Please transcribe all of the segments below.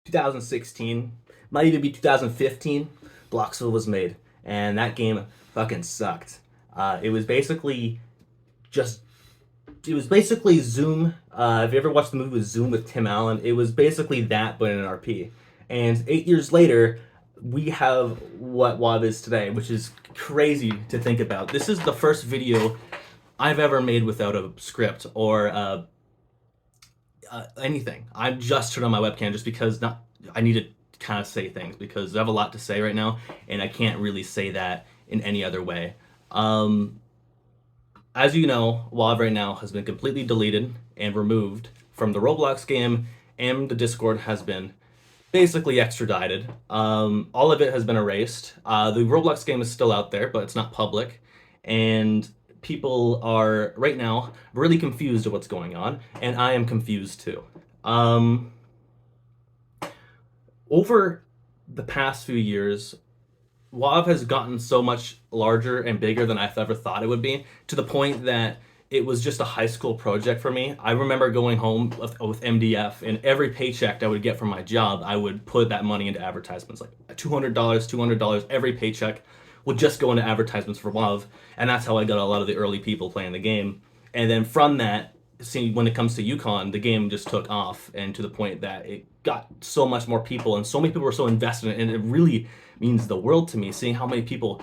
2016, might even be 2015, Bloxville was made, and that game fucking sucked. It was basically just it was basically Zoom. If you ever watched the movie with Zoom with Tim Allen, it was basically that, but in an RP. And 8 years later, we have what WoW is today, which is crazy to think about. This is the first video I've ever made without a script or anything. I've just turned on my webcam just because I need to kind of say things because I have a lot to say right now, and I can't really say that in any other way. As you know, WoW right now has been completely deleted and removed from the Roblox game, and the Discord has been basically extradited. All of it has been erased. The Roblox game is still out there, but it's not public, and people are right now really confused at what's going on, and I am confused too. Over the past few years, WoW has gotten so much larger and bigger than I ever thought it would be, to the point that it was just a high school project for me. I remember going home with MDF, and every paycheck I would get from my job, I would put that money into advertisements, like $200, every paycheck would just go into advertisements for WoW, and that's how I got a lot of the early people playing the game. And then from that, see, when it comes to Yukon, the game just took off, and to the point that it got so much more people, and so many people were so invested in it, and it really means the world to me seeing how many people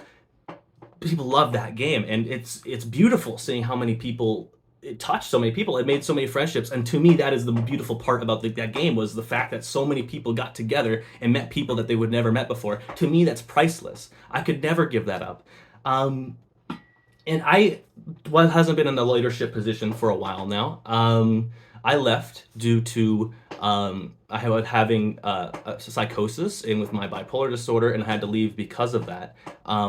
love that game, and it's beautiful seeing how many people it touched so many people. It made so many friendships, and to me, that is the beautiful part about that game, was the fact that so many people got together and met people that they would never met before. To me, that's priceless. I could never give that up. And hasn't been in the leadership position for a while now. I left due to I was having a psychosis and with my bipolar disorder, and I had to leave because of that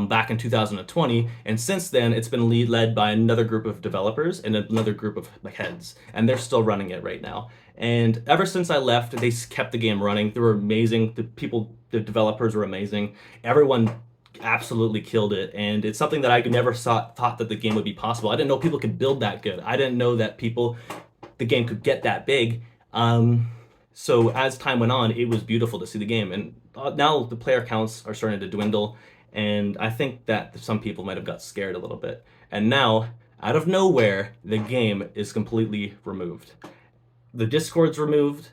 back in 2020. And since then, it's been led by another group of developers and another group of heads, and they're still running it right now. And ever since I left, they kept the game running. They were amazing. The developers were amazing. Everyone absolutely killed it, and it's something that I never thought that the game would be possible. I didn't know people could build that good. I didn't know that the game could get that big. So as time went on, it was beautiful to see the game, and now the player counts are starting to dwindle, and I think that some people might have got scared a little bit. And now, out of nowhere, the game is completely removed. The Discord's removed,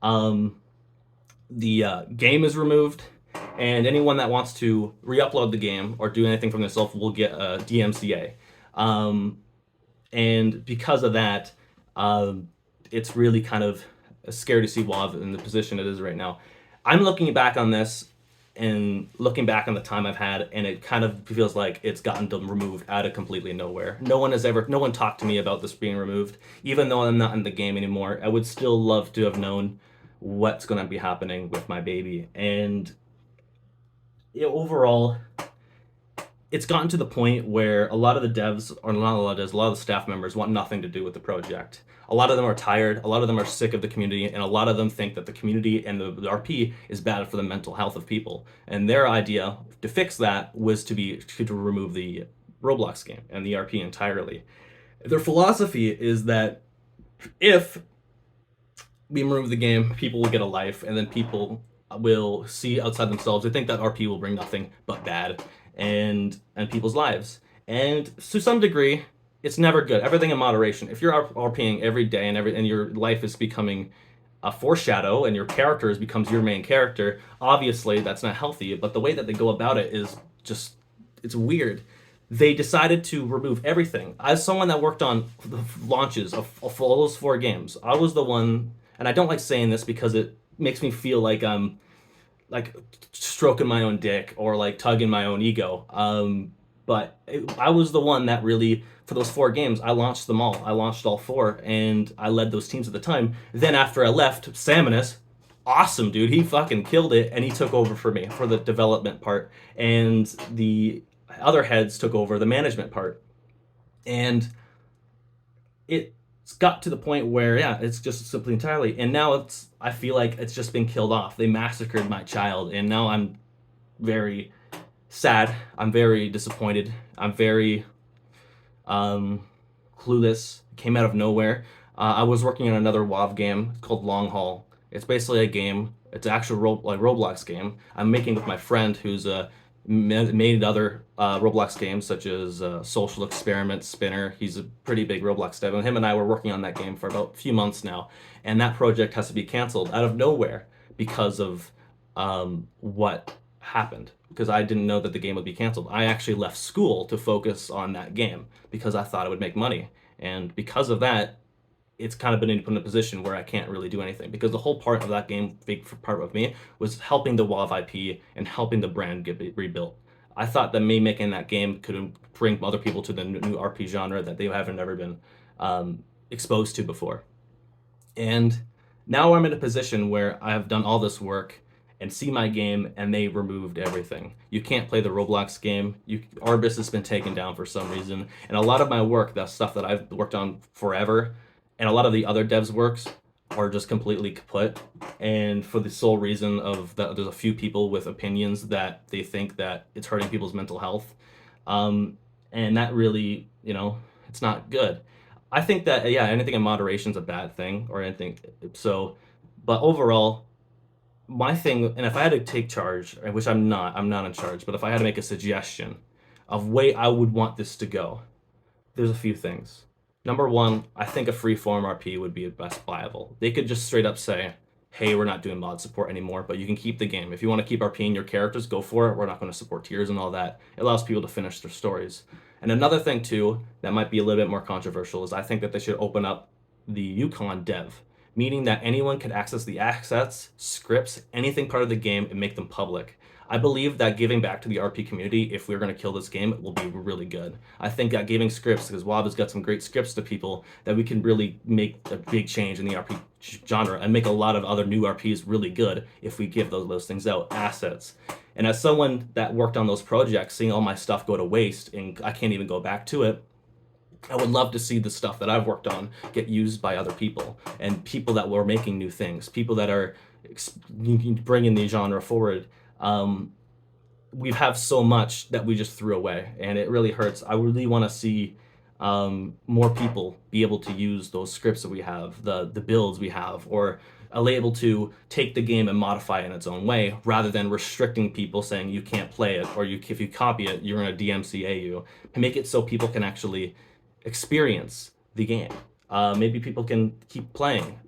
the game is removed, and anyone that wants to re-upload the game or do anything from themselves will get a DMCA. And because of that, it's really kind of scary to see WoW in the position it is right now. I'm looking back on this and looking back on the time I've had, and it kind of feels like it's gotten removed out of completely nowhere. No one talked to me about this being removed. Even though I'm not in the game anymore, I would still love to have known what's going to be happening with my baby. And overall, it's gotten to the point where a lot of the devs, or not a lot of devs, a lot of the staff members want nothing to do with the project. A lot of them are tired, a lot of them are sick of the community, and a lot of them think that the community and the RP is bad for the mental health of people. And their idea to fix that was to remove the Roblox game and the RP entirely. Their philosophy is that if we remove the game, people will get a life, and then people will see outside themselves. They think that RP will bring nothing but bad and people's lives. And to some degree, it's never good. Everything in moderation. If you're RPing every day and your life is becoming a foreshadow and your character becomes your main character, obviously that's not healthy. But the way that they go about it is just, it's weird. They decided to remove everything. As someone that worked on the launches of all those 4 games, I was the one, and I don't like saying this because it makes me feel like I'm like stroking my own dick or like tugging my own ego. But I was the one that really, for those 4 games, I launched them all. I launched all 4, and I led those teams at the time. Then after I left, Saminus, awesome dude, he fucking killed it, and he took over for me for the development part, and the other heads took over the management part. And it's got to the point where, yeah, it's just simply entirely, and now I feel like it's just been killed off. They massacred my child, and now I'm very sad. I'm very disappointed. I'm very clueless. It came out of nowhere. I was working on another WoW game called Long Haul. It's basically a game It's an actual Roblox game. I'm making with my friend who's made other Roblox games such as Social Experiment, Spinner. He's a pretty big Roblox dev, and him and I were working on that game for about a few months now. And that project has to be canceled out of nowhere because of what happened. Because I didn't know that the game would be canceled. I actually left school to focus on that game because I thought it would make money. And because of that, it's kind of been in a position where I can't really do anything because the whole part of that game, big part of me, was helping the WoW IP and helping the brand get rebuilt. I thought that me making that game could bring other people to the new RP genre that they haven't ever been exposed to before. And now I'm in a position where I have done all this work and see my game, and they removed everything. You can't play the Roblox game. Arbus has been taken down for some reason, and a lot of my work, that stuff that I've worked on forever, and a lot of the other devs' works are just completely kaput. And for the sole reason of that, there's a few people with opinions that they think that it's hurting people's mental health, and that really, it's not good. I think that yeah, anything in moderation is a bad thing, or anything. So, but overall, my thing, and if I had to take charge, which I'm not in charge, but if I had to make a suggestion of way I would want this to go, there's a few things. Number one, I think a free-form RP would be best viable. They could just straight up say, hey, we're not doing mod support anymore, but you can keep the game. If you want to keep RPing your characters, go for it. We're not going to support tiers and all that. It allows people to finish their stories. And another thing, too, that might be a little bit more controversial is I think that they should open up the Yukon dev, meaning that anyone can access the assets, scripts, anything part of the game and make them public. I believe that giving back to the RP community, if we're going to kill this game, will be really good. I think that giving scripts, because WoW has got some great scripts to people, that we can really make a big change in the RP genre and make a lot of other new RPs really good if we give those things out, assets. And as someone that worked on those projects, seeing all my stuff go to waste and I can't even go back to it, I would love to see the stuff that I've worked on get used by other people and people that were making new things, people that are bringing the genre forward. We have so much that we just threw away, and it really hurts. I really want to see more people be able to use those scripts that we have, the builds we have, or are able to take the game and modify it in its own way, rather than restricting people saying you can't play it, or if you copy it, you're going to DMCA you. And make it so people can actually experience the game. Maybe people can keep playing.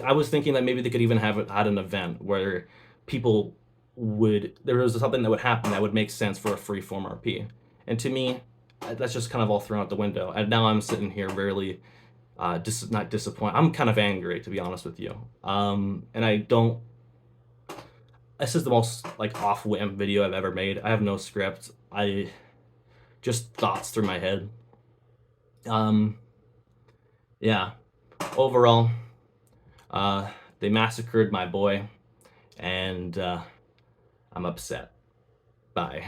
I was thinking that maybe they could even have it at an event where people there was something that would happen that would make sense for a free form RP. And to me, that's just kind of all thrown out the window. And now I'm sitting here really not disappointed. I'm kind of angry, to be honest with you. And this is the most off-whim video I've ever made. I have no script. I just thoughts through my head. Yeah. Overall, they massacred my boy, and I'm upset. Bye.